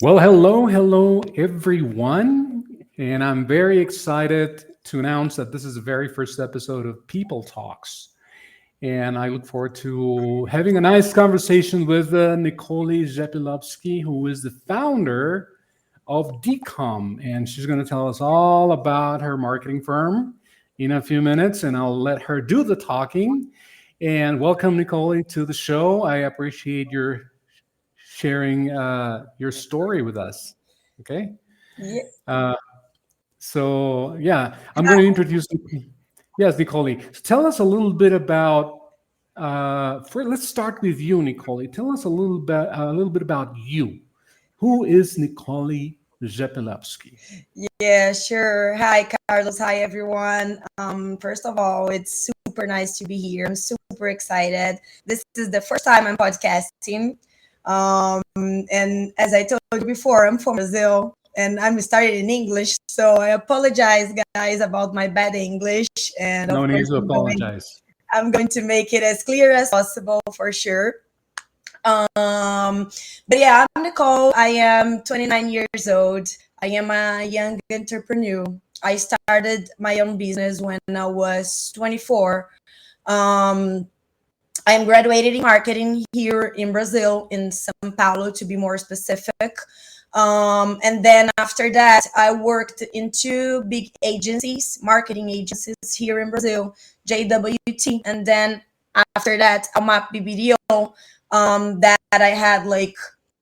Well, hello, everyone. And I'm very excited to announce that this is the very first episode of People Talks. And I look forward to having a nice conversation with Nicole Zepilovsky, who is the founder of DCOM. And she's going to tell us all about her marketing firm in a few minutes. And I'll let her do the talking. And welcome, Nicole, to the show. I appreciate your sharing your story with us. Okay. Yeah. Uh, I'm going to introduce. Yes, Nicole. Tell us a little bit about. Let's start with you, Nicole. Tell us a little bit about you. Who is Nicole Zepilovsky? Yeah, sure. Hi, Carlos. Hi, everyone. First of all, it's super nice to be here. I'm super excited. This is the first time I'm podcasting. And as I told you before, I'm from Brazil and I'm started in English. So I apologize, guys, about my bad English. And of No need course, to apologize. I'm going to make it as clear as possible for sure. But yeah, I'm Nicole. I am 29 years old. I am a young entrepreneur. I started my own business when I was 24. I'm graduated in marketing here in Brazil, in São Paulo, to be more specific. And then after that, I worked in two big agencies, marketing agencies here in Brazil, JWT. And then after that, AMAP BBDO, that I had like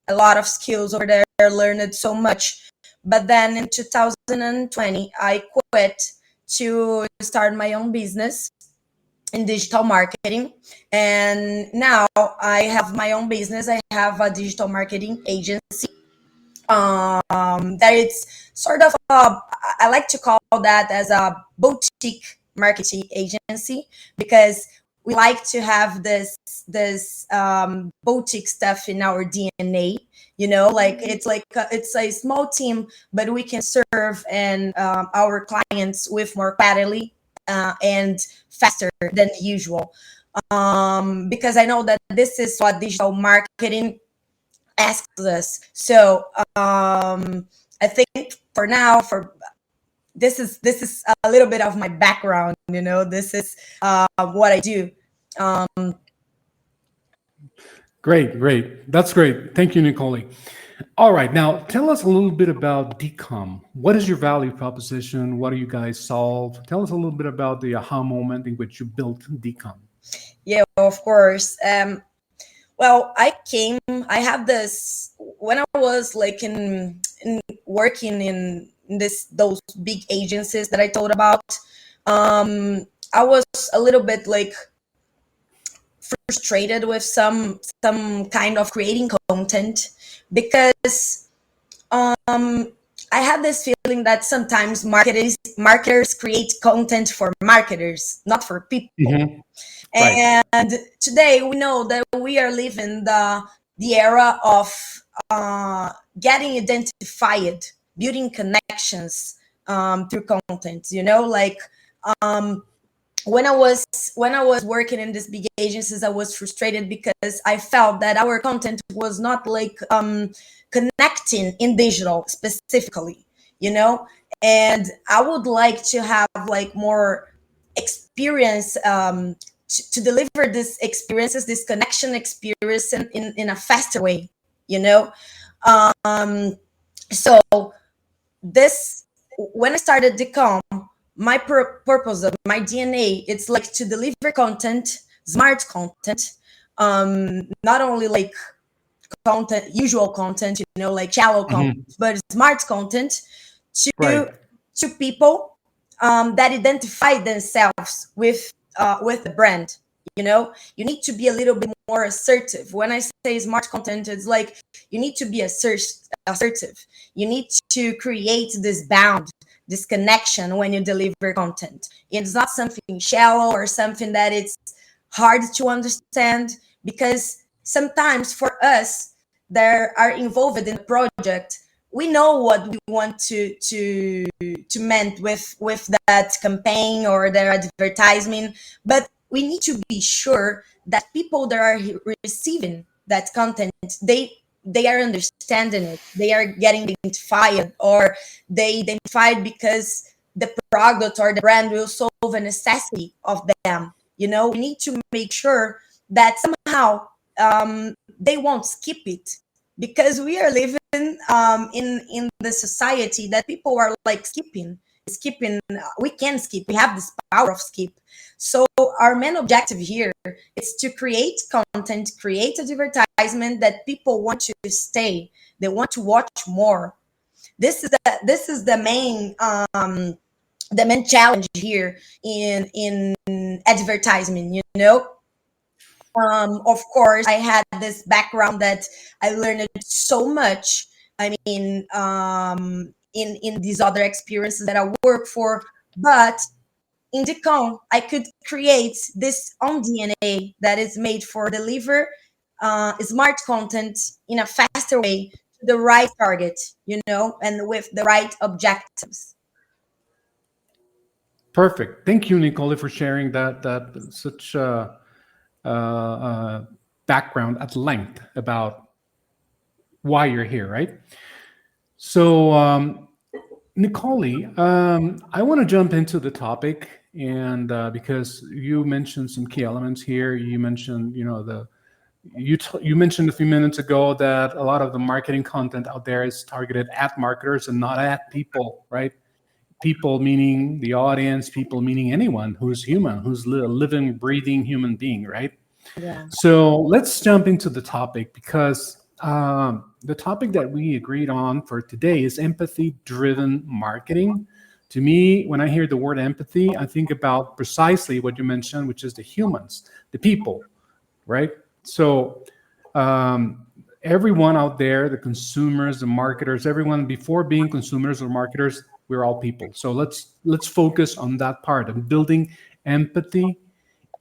a lot of skills over there, learned so much. But then in 2020, I quit to start my own business in digital marketing. And now I have my own business. I have a digital marketing agency. That it's sort of I like to call that as a boutique marketing agency, because we like to have this boutique stuff in our DNA. You know, like it's a small team, but we can serve and our clients with more quality and faster than usual. Because I know that this is what digital marketing asks us. So I think for now, for this is a little bit of my background. You know, this is what I do. Great. That's great. Thank you, Nicole. All right, now tell us a little bit about DCOM. What is your value proposition? What do you guys solve? Tell us a little bit about the aha moment in which you built DCOM. Yeah, of course. Well, I have this when I was like in working in those big agencies that I told about. I was a little bit like frustrated with some kind of creating content, because I had this feeling that sometimes marketers create content for marketers, not for people. Mm-hmm. Right. And today we know that we are living the era of getting identified, building connections through content. You know, like when I was working in these big agencies, I was frustrated because I felt that our content was not like connecting in digital specifically, you know. And I would like to have like more experience to deliver these experiences, this connection experience in a faster way, you know. So this, when I started DCOM, my purpose of my DNA, it's like to deliver content, smart content, not only like content, usual content, you know, like shallow content, but smart content to people that identify themselves with the brand. You know, you need to be a little bit more assertive. When I say smart content, it's like you need to be assertive. You need to create this bound, this connection when you deliver content. It's not something shallow or something that it's hard to understand, because sometimes for us that are involved in the project, we know what we want to meant with that campaign or their advertisement, but we need to be sure that people that are receiving that content, they are understanding it, they are getting identified, or they identified because the product or the brand will solve a necessity of them. We need to make sure that somehow they won't skip it, because we are living in the society that people are like skipping. We can skip, we have this power of skip. So our main objective here is to create content, create advertisement that people want to stay, they want to watch more. This is the main challenge here in advertisement. Of course, I had this background that I learned so much. I mean, in these other experiences that I work for, but in Decon, I could create this own DNA that is made for deliver smart content in a faster way to the right target, and with the right objectives. Perfect. Thank you, Nicole, for sharing that such background at length about why you're here, right? So, Nicole, I want to jump into the topic, and because you mentioned some key elements here, you mentioned, you mentioned a few minutes ago that a lot of the marketing content out there is targeted at marketers and not at people, right? People meaning the audience, people meaning anyone who's human, who's a living, breathing human being, right? Yeah. So let's jump into the topic, because the topic that we agreed on for today is empathy driven marketing. To me, when I hear the word empathy, I think about precisely what you mentioned, which is the humans, the people, right? So everyone out there, the consumers, the marketers, everyone, before being consumers or marketers, we're all people. So let's focus on that part of building empathy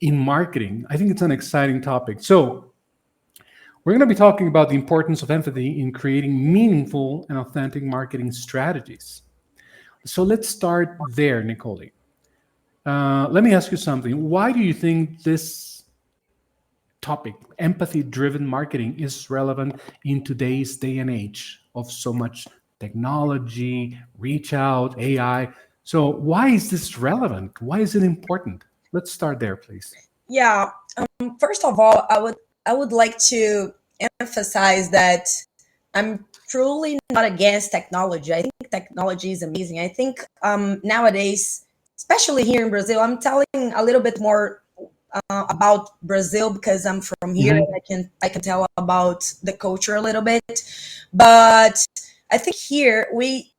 in marketing. I think it's an exciting topic. So we're going to be talking about the importance of empathy in creating meaningful and authentic marketing strategies. So let's start there, Nicole. Let me ask you something. Why do you think this topic, empathy driven marketing, is relevant in today's day and age of so much technology, reach out, AI? So, why is this relevant? Why is it important? Let's start there, please. Yeah. First of all, I would like to emphasize that I'm truly not against technology. I think technology is amazing. I think nowadays, especially here in Brazil, I'm telling a little bit more about Brazil because I'm from here, and Mhm. I can tell about the culture a little bit. But I think here we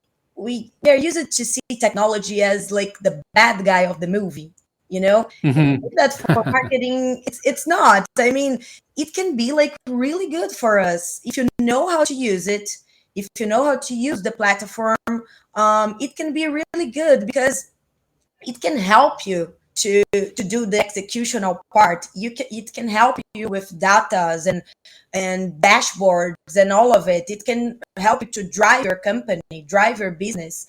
are used to see technology as like the bad guy of the movie. Mhm. That for marketing, it's not. I mean, it can be like really good for us if you know how to use it, if you know how to use the platform. It can be really good because it can help you to do the executional part. It can help you with datas and dashboards and all of it. It can help you to drive your company, drive your business.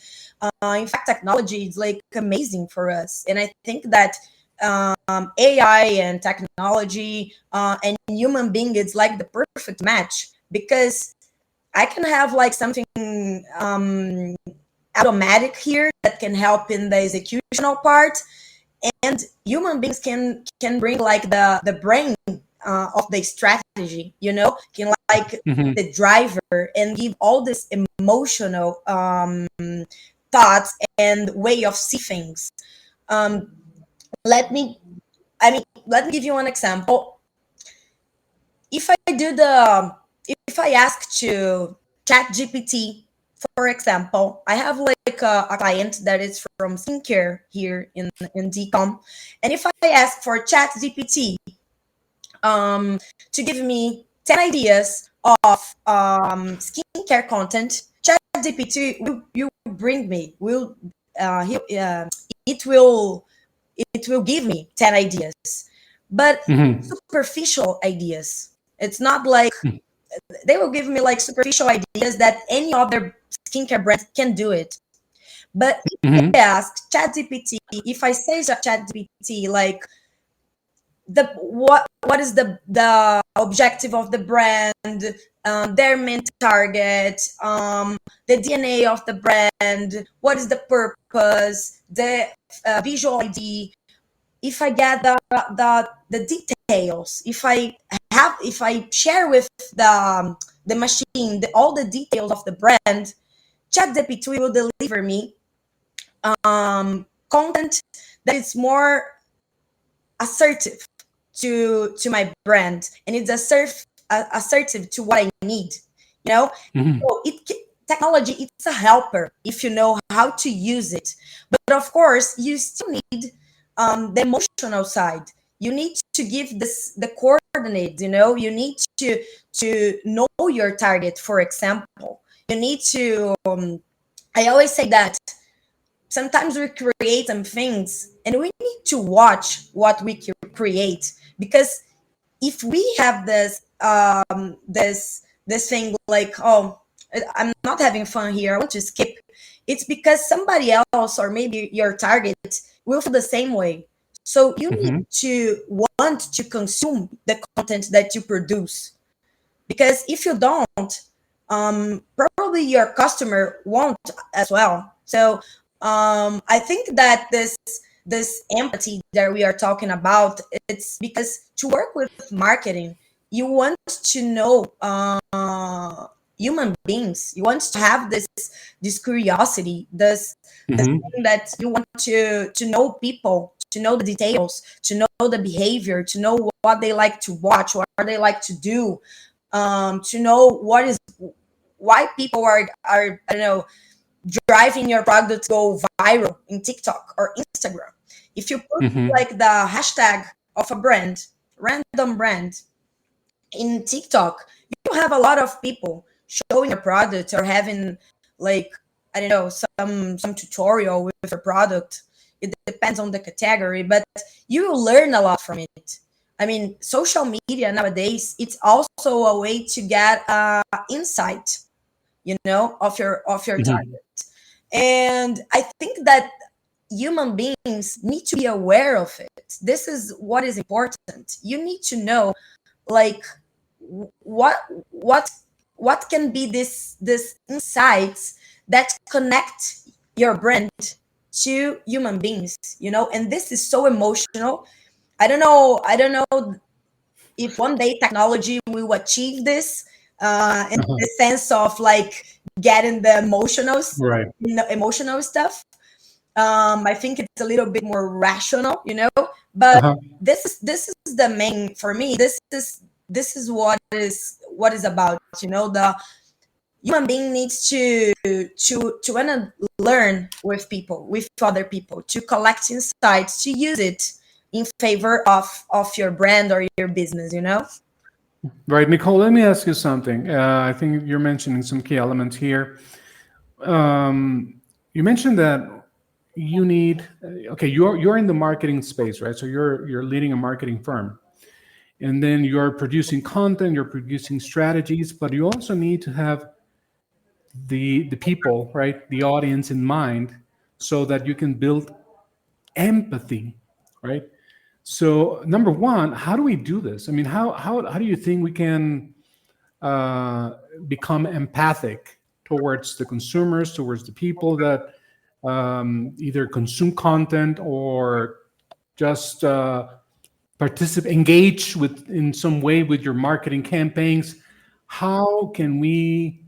In fact, technology is like amazing for us, and I think that AI and technology and human being is like the perfect match, because I can have like something um, automatic here that can help in the executional part, and human beings can bring like the brain of the strategy, can like Mhm. the driver and give all this emotional thoughts and way of see things. um, let me let me give you an example. If I do the if I ask to chat GPT, for example, I have like a client that is from skincare here in DCOM, and if I ask for chat GPT to give me 10 ideas of skincare content, chat GPT will bring me will it will it will give me 10 ideas, but Mhm. superficial ideas. It's not like Mhm. they will give me like superficial ideas that any other skincare brand can do it. But if I Mhm. ask ChatGPT, if I say to ChatGPT like what is the objective of the brand, their main target, the DNA of the brand, what is the purpose, the visual ID. If I get the details, if I share with the machine all the details of the brand, ChatGPT will deliver me content that is more assertive to my brand, and it's assertive to what I need. You know, Hmm. so technology, it's a helper if you know how to use it. But of course, you still need the emotional side. You need to give the coordinates. You know, you need to know your target. For example, you need to. I always say that sometimes we create some things and we need to watch what we create, because if we have this thing like, oh, I'm not having fun here, I want to skip, it's because somebody else or maybe your target will feel the same way. So you need Hmm. to want to consume the content that you produce, because if you don't, probably your customer won't as well. So I think that this empathy that we are talking about, it's because to work with marketing, you want to know human beings. You want to have this curiosity, this Hmm. thing that you want to know people, to know the details, to know the behavior, to know what they like to watch, what they like to do, to know why people are, I don't know, driving your product to go viral in TikTok or Instagram. If you put Hmm. like the hashtag of a brand, random brand, in TikTok, you have a lot of people showing a product or having, like, I don't know, some tutorial with a product. It depends on the category, but you will learn a lot from it. I mean, social media nowadays, it's also a way to get insight, you know, of your Hmm. target. And I think that human beings need to be aware of it. This is what is important. You need to know, like, what what what can be this insights that connect your brand to human beings, you know. And this is so emotional. I don't know if one day technology will achieve this, in Uh-huh. the sense of like getting the Right. emotional stuff. I think it's a little bit more rational, you know. But Uh-huh. this is the main for me. This is what is about. You know, the human being needs to want to learn with other people, to collect insights, to use it in favor of your brand or your business. You know. Right, Nicole, let me ask you something. I think you're mentioning some key elements here. You mentioned that you need, okay, you're in the marketing space, right? So you're leading a marketing firm, and then you're producing content, you're producing strategies, but you also need to have the people, right, the audience in mind, so that you can build empathy, right? So number one, how do we do this? I mean, how do you think we can uh, become empathic towards the consumers, towards the people that either consume content or just participate, engage with in some way with your marketing campaigns? How can we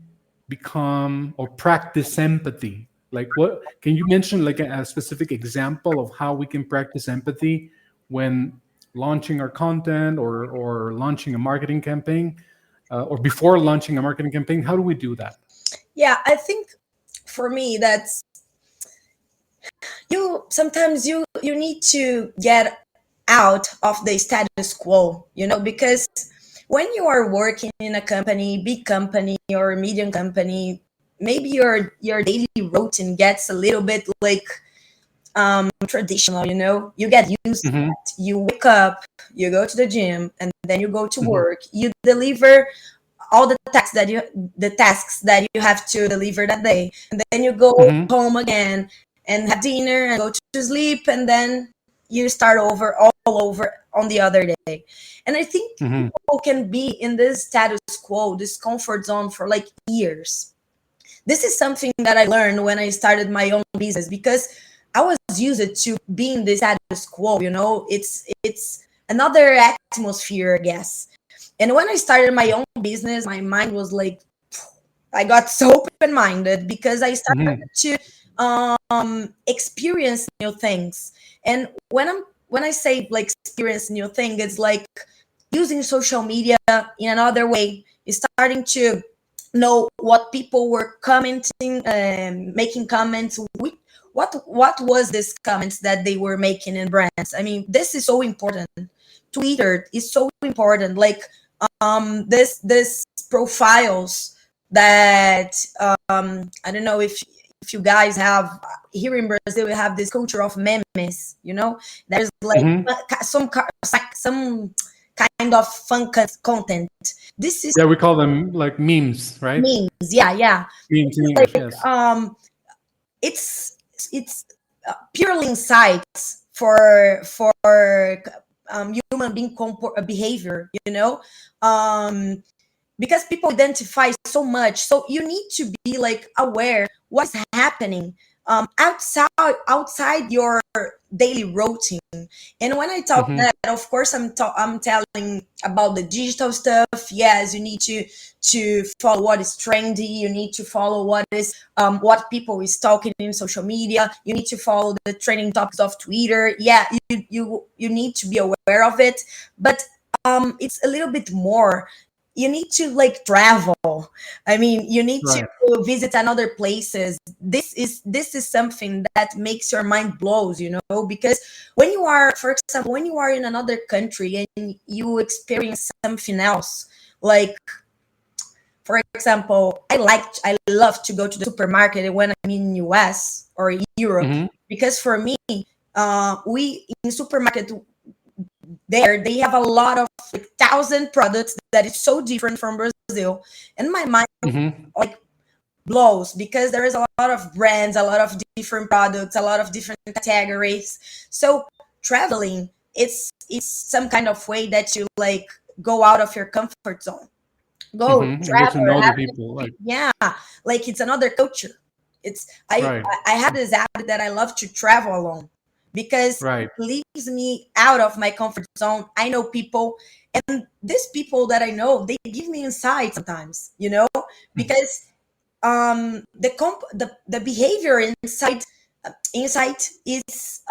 become or practice empathy? Like, what can you mention, like a specific example of how we can practice empathy when launching our content or launching a marketing campaign, or before launching a marketing campaign? How do we do that? Yeah, I think for me that's, you sometimes you need to get out of the status quo, you know, because when you are working in a company, big company or medium company, maybe your daily routine gets a little bit like traditional, you know. You get used to Hmm. that. You wake up, you go to the gym, and then you go to Hmm. work, you deliver all the tasks that you have to deliver that day, and then you go Hmm. home again and have dinner and go to sleep, and then you start over all over on the other day. And I think Hmm. people can be in this status quo, this comfort zone for like years. This is something that I learned when I started my own business, because I was used to being the status quo, it's another atmosphere, I guess. And when I started my own business, my mind was like, I got so open-minded because I started Hmm. to experience new things. And when I say like experience new thing, it's like using social media in another way, is starting to know what people were commenting, making comments. What was this comments that they were making in brands? I mean, this is so important. Twitter is so important. Like this profiles that I don't know if you guys have here in Brazil, we have this culture of memes. There's like Hmm. some kind of fun content. This is Yeah, we call them like memes, right? memes. Yeah, yeah. Memes in English, Like yes. it's it's purely insights for human being behavior. Because people identify so much, so you need to be like aware what's happening outside your daily routine. And when I talk Hmm. that, of course, I'm telling about the digital stuff. Yes, you need to follow what is trendy. You need to follow what people is talking in social media. You need to follow the trending topics of Twitter. Yeah, you need to be aware of it. But it's a little bit more. You need to like travel. I mean, you need to Right. visit another places. This is something that makes your mind blows, because when you are, for example, when you are in another country and you experience something else, like for example, I love to go to the supermarket when I'm in US or Europe, Hmm. because for me, we in supermarket there they have a lot of like thousand products that is so different from Brazil, and my mind Hmm. like blows because there is a lot of brands, a lot of different products, a lot of different categories. So traveling, it's some kind of way that you like go out of your comfort zone, go Hmm. And get to travel, know the have people, like, yeah, like it's another culture. It's right, I have this habit that I love to travel alone because right. it leaves me out of my comfort zone. I know people, and these people that I know, they give me insight sometimes, because the behavior inside is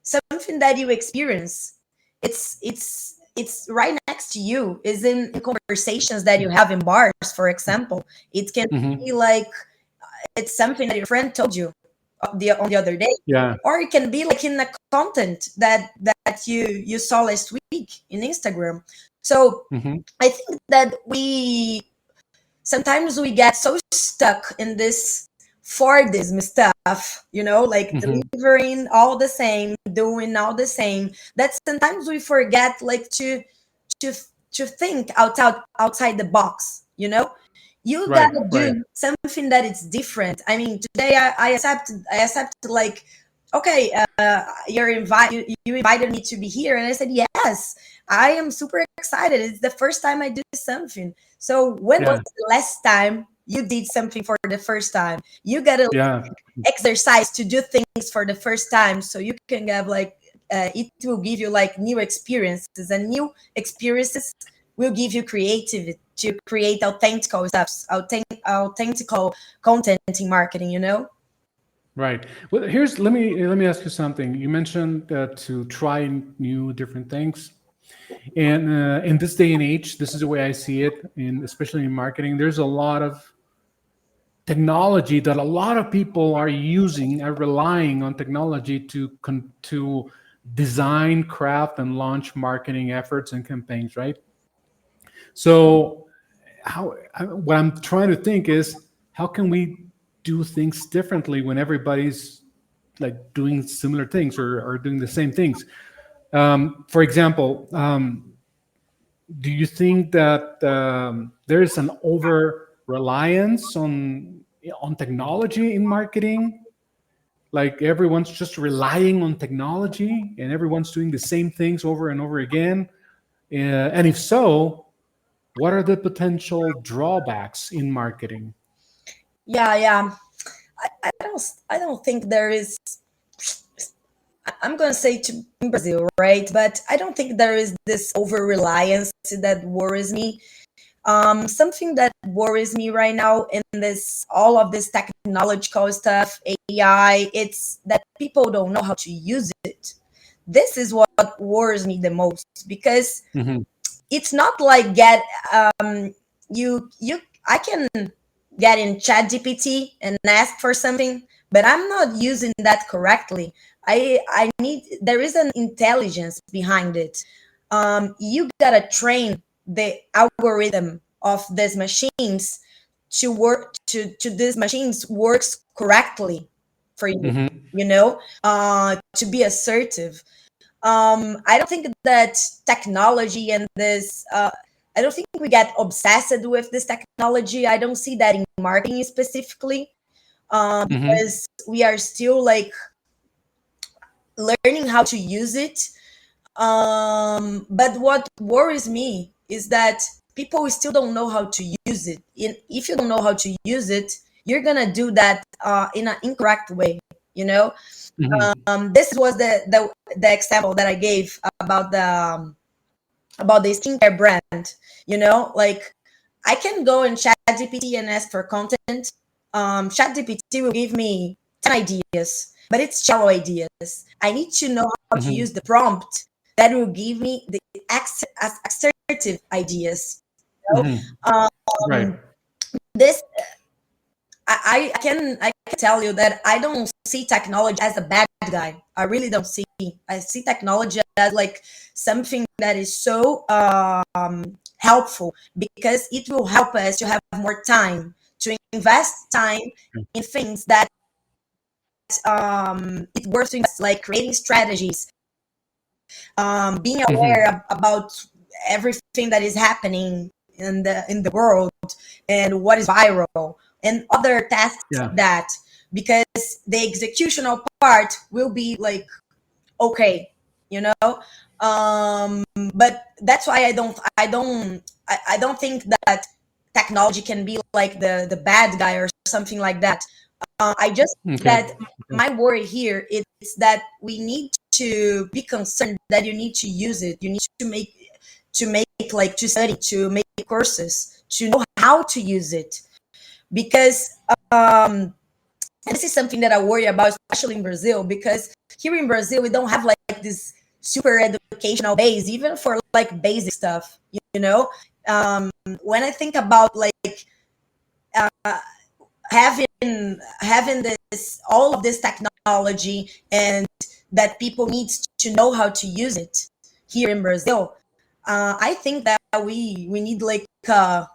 something that you experience. It's right next to you, is in conversations that you have in bars, for example. It can Hmm. be like it's something that your friend told you on the other day, Yeah. or it can be like in the content that you saw last week in Instagram. So Hmm. I think that we sometimes we get so stuck in this Fordism stuff, like Hmm. delivering all the same, doing all the same, that sometimes we forget like to to think outside the box. You Right, gotta right. do something that is different. I mean, today I accepted like, okay, you invited me to be here, and I said yes. I am super excited. It's the first time I do something. So when was Yeah, the last time you did something for the first time? You gotta yeah. exercise to do things for the first time, so you can have like it will give you like new experiences, and new experiences will give you creativity to create authentical stuff, authentical content in marketing. Right. Well, let me ask you something. You mentioned to try new different things, and in this day and age, this is the way I see it, and especially in marketing, there's a lot of technology that a lot of people are using, are relying on technology to design, craft, and launch marketing efforts and campaigns. Right. So, what I'm trying to think is, how can we do things differently when everybody's like doing similar things, or doing the same things? For example, do you think that there is an over reliance on technology in marketing? Like everyone's just relying on technology and everyone's doing the same things over and over again? And if so, what are the potential drawbacks in marketing? Yeah. I don't think there is. I'm gonna say to Brazil, right? But I don't think there is this over reliance that worries me. Something that worries me right now in this all of this technological stuff, AI, it's that people don't know how to use it. This is what worries me the most because Hmm. it's not like get you I can get in chat gpt and ask for something, but I'm not using that correctly. I need there is an intelligence behind it. You gotta train the algorithm of these machines to work to these machines works correctly for you, Hmm. to be assertive. I don't think that technology and this I don't think we get obsessed with this technology. I don't see that in marketing specifically, Hmm. because we are still like learning how to use it. But what worries me is that people still don't know how to use it. If you don't know how to use it, you're gonna do that in an incorrect way. You know, Hmm. this was the example that I gave about the skincare brand. Like I can go and chat GPT and ask for content. Chat GPT will give me 10 ideas, but it's shallow ideas. I need to know how to Hmm. use the prompt that will give me the assertive ideas. You Hmm. know? Right. This I can tell you that I don't see technology as a bad guy. I really don't see. I see technology as like something that is so helpful because it will help us to have more time to invest time in things that it's worth to invest, like creating strategies, being Hmm. aware about everything that is happening in the world and what is viral and other tasks Yeah. that because the executional part will be like okay, you know. But that's why I don't think that technology can be like the bad guy or something like that. I just Okay. that my worry here is that we need to be concerned that you need to use it. You need to make like to study, to make courses, to know how to use it. Because um, and this is something that I worry about, especially in Brazil, because here in Brazil we don't have like this super educational base, even for like basic stuff. You know, when I think about like uh, having this all of this technology and that people need to know how to use it here in Brazil, I think that we need like a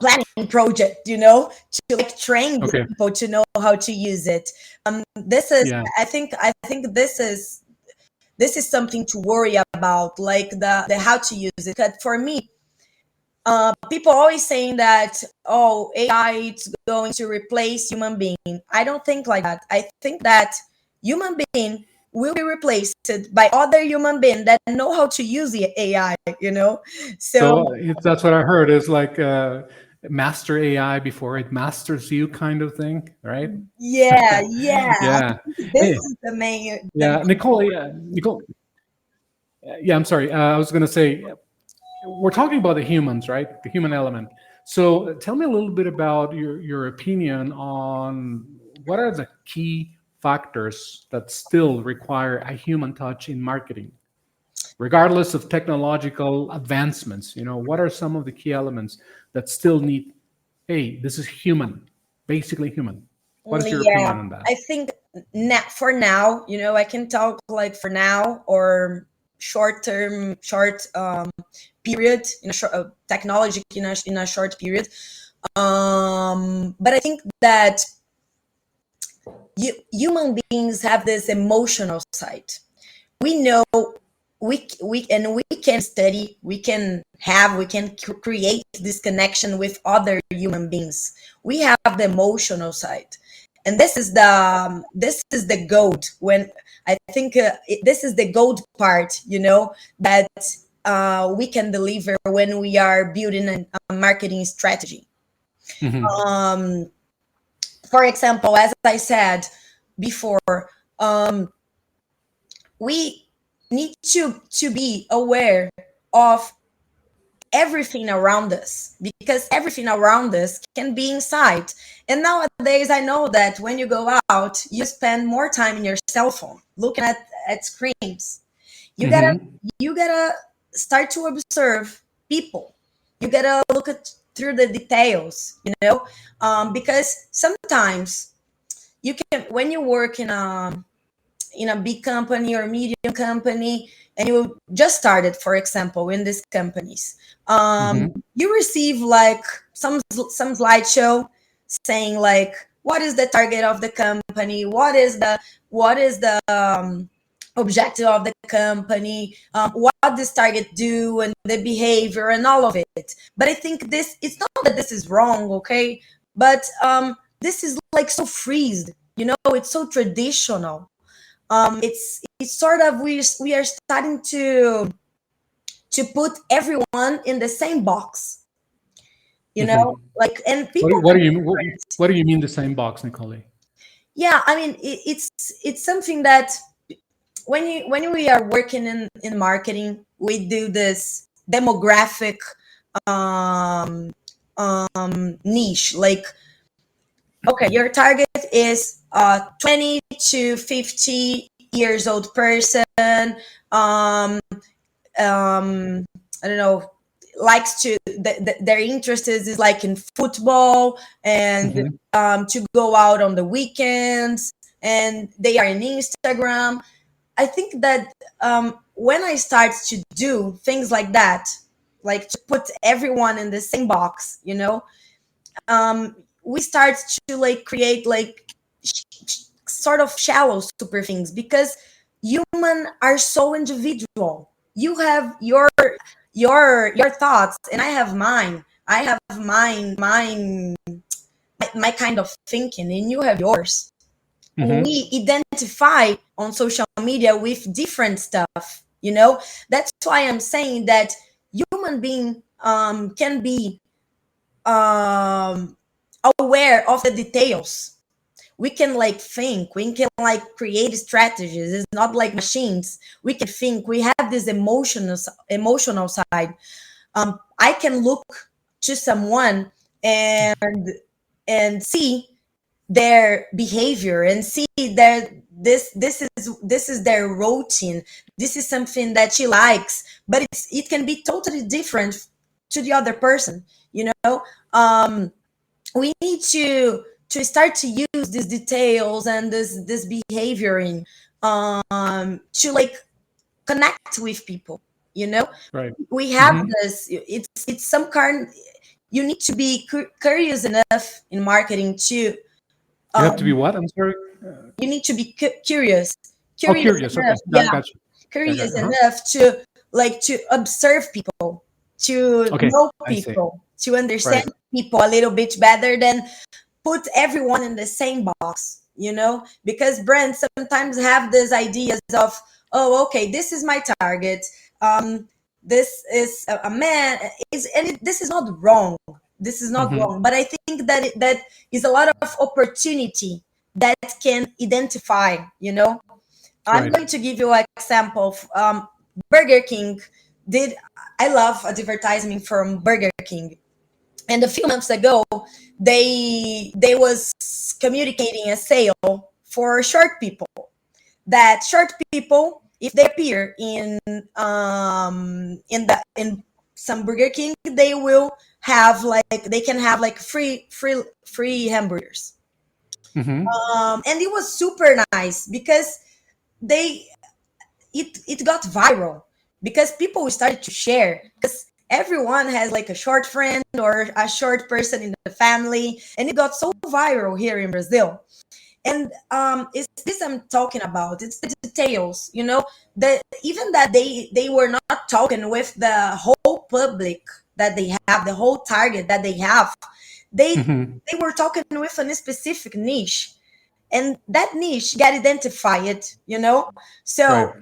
planning project, to like train the Okay. people to know how to use it. This is Yeah. I think this is something to worry about, like the how to use it. 'Cause for me, people always saying that, oh, AI it's going to replace human being. I don't think like that. I think that human being will be replaced by other human being that know how to use the AI. So So that's what I heard is like master AI before it masters you kind of thing, right? yeah, Yeah. this Hey, is the yeah, Nicole, yeah, Nicole, yeah, I'm sorry. I was going to say, we're talking about the humans, right? The human element. So tell me a little bit about your opinion on what are the key factors that still require a human touch in marketing, regardless of technological advancements. What are some of the key elements that still need, hey, this is human, basically human? What is your yeah. opinion on that? I think for now, I can talk like for now or short period in a short technology in a short period. But I think that human beings have this emotional side. We know we can study, we can create this connection with other human beings. We have the emotional side, And this is the gold. When I think this is the gold part, that we can deliver when we are building a marketing strategy. Hmm. um, for example, as I said before, um, we need to be aware of everything around us, because everything around us can be inside. And nowadays, I know that when you go out, you spend more time in your cell phone looking at screens. You gotta Hmm. you gotta start to observe people. You gotta look at through the details, because sometimes you can, when you work in a big company or medium company, and you just started, for example, in these companies, Hmm. you receive like some slideshow saying like, what is the target of the company, what is the objective of the company, what this target do, and the behavior and all of it. But I think this, it's not that this is wrong, okay, but this is like so freezed, it's so traditional. It's sort of, we are starting to put everyone in the same box, Hmm. like, and What, people what are do you different. what do you mean the same box, Nicole? Yeah, I mean, it's something that when we are working in marketing, we do this demographic um niche, like, okay, your target is 20 to 50 years old person, um um I don't know, likes to, their interest is like in football, and Hmm. to go out on the weekends, and they are in Instagram. I think that when I start to do things like that, like to put everyone in the same box, we start to like create like sort of shallow super things, because human are so individual. You have your thoughts, and I have mine. I have my kind of thinking, and you have yours. Hmm. We identify on social media with different stuff. That's why I'm saying that human being can be um, aware of the details. We can like think, we can like create strategies. It's not like machines. We can think, we have this emotional side. I can look to someone and see their behavior, and see their this is their routine. This is something that she likes, but it can be totally different to the other person. Um we need to start to use these details and this behavioring, to like connect with people. you know Right. we have Hmm. this, it's some kind. You need to be curious enough in marketing to You have to be um, what? I'm sorry. you need to be curious, Oh, curious curious. Okay, enough, yeah, got you. Yeah, got curious you. Uh-huh. enough to like to observe people, to Okay, know I see. people, to understand Right. people a little bit better than put everyone in the same box. Because brands sometimes have these ideas of, oh, okay, this is my target, this is a man, this is not wrong, this is not Hmm. wrong, but I think that that is a lot of opportunity that can identify. I'm Right. going to give you an example of, Burger King did. I love advertising from Burger King, and a few months ago, they was communicating a sale for short people. That short people, if they appear in some Burger King, they will have like, they can have like free hamburgers. Hmm. And it was super nice, because they it got viral, because people started to share, because everyone has like a short friend or a short person in the family, and it got so viral here in Brazil. And it's this I'm talking about, it's the details, that even that they were not talking with the whole public that they have, the whole target that they have. they Hmm. they were talking with a specific niche. and that niche get identified, you know. Right. So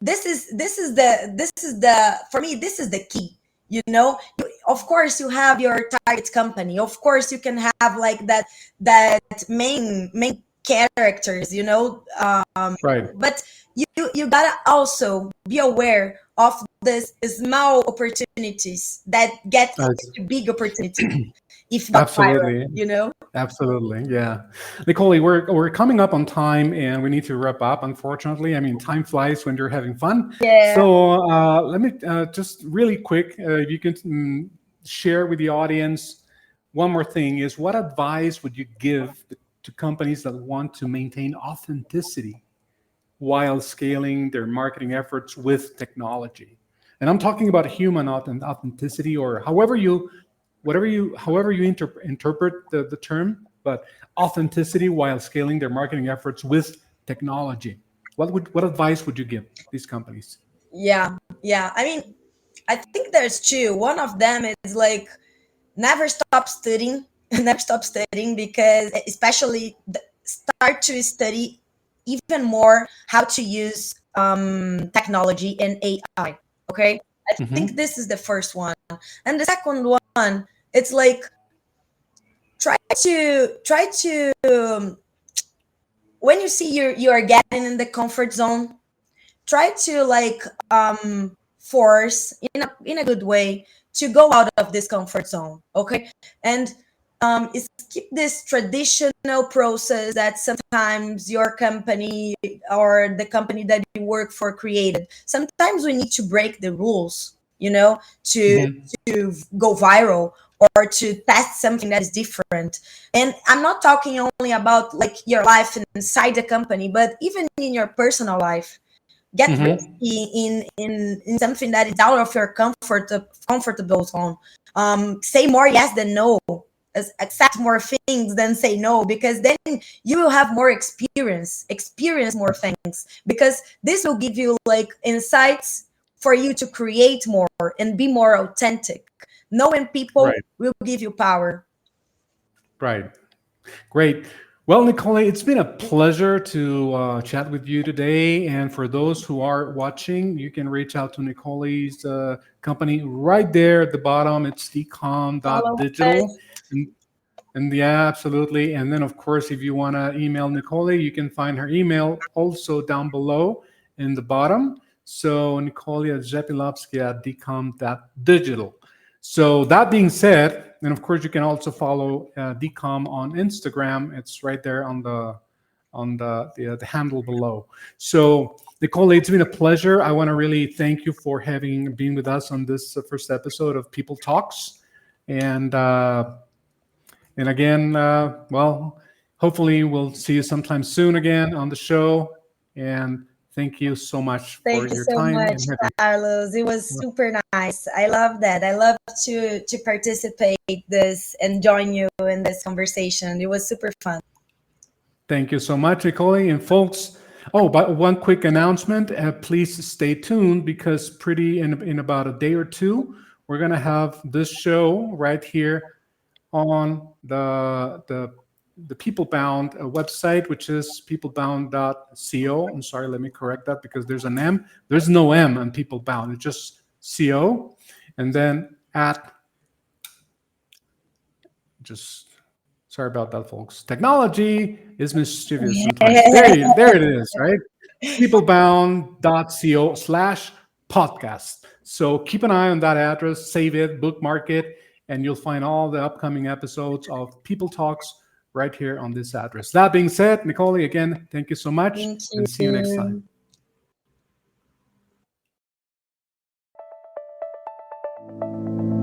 this is the for me, this is the key, you know. Of course you have your target company, of course you can have like that main characters, you know. Right. But you gotta also be aware of this small opportunities that get That's- into big opportunities if got viral, Absolutely. you know. Absolutely. Yeah. Nicole, we're coming up on time and we need to wrap up, unfortunately. I mean, time flies when you're having fun. Yeah. So let me just really quick, if you can share with the audience one more thing is what advice would you give to companies that want to maintain authenticity while scaling their marketing efforts with technology? And I'm talking about human authenticity, or however you interpret the term, but authenticity while scaling their marketing efforts with technology. What advice would you give these companies? Yeah, I mean, I think there's two. One of them is like never stop studying, never stop studying, because especially start to study even more how to use technology and AI. Okay, I think Hmm. this is the first one, and the second one, it's like try to when you see you are getting in the comfort zone, try to like force in a good way to go out of this comfort zone, okay. And skip this traditional process that sometimes your company or the company that you work for created. Sometimes we need to break the rules, you know, to Hmm. to go viral or to test something that is different. And I'm not talking only about like your life inside the company, but even in your personal life. Get Hmm. risky in something that is out of your comfortable zone. Say more yes than no. Accept more things than say no, because then you will have more experience more things, because this will give you like insights for you to create more and be more authentic. Knowing people Right. will give you power. Right. Great. Well, Nicole, it's been a pleasure to chat with you today. And for those who are watching, you can reach out to Nicole's company right there at the bottom. It's Follow decom.digital. us. And, and yeah, absolutely. And then, of course, if you want to email Nicole, you can find her email also down below in the bottom. So Nikolia Zepilovsky at decom.digital. So that being said, and of course you can also follow Decom on Instagram. It's right there on the handle below. So Nicole, it's been a pleasure. I want to really thank you for having been with us on this first episode of People Talks, and again, well, hopefully we'll see you sometime soon again on the show. And thank you so much for Thank you your so time much, and having. Carlos. It was super nice. I love that. I love to participate this and join you in this conversation. It was super fun. Thank you so much, Nicole. And folks, oh, but one quick announcement. Please stay tuned because pretty in about a day or two, we're going to have this show right here on the PeopleBound website, which is peoplebound.co. I'm sorry, let me correct that because there's an M. There's no M on PeopleBound. It's just co. And then at just sorry about that, folks. Technology is mischievous sometimes. There it is, right? Peoplebound.co/podcast. So keep an eye on that address, save it, bookmark it, and you'll find all the upcoming episodes of People Talks right here on this address. That being said, Nicole, again, thank you so much Thank and see you next time. you.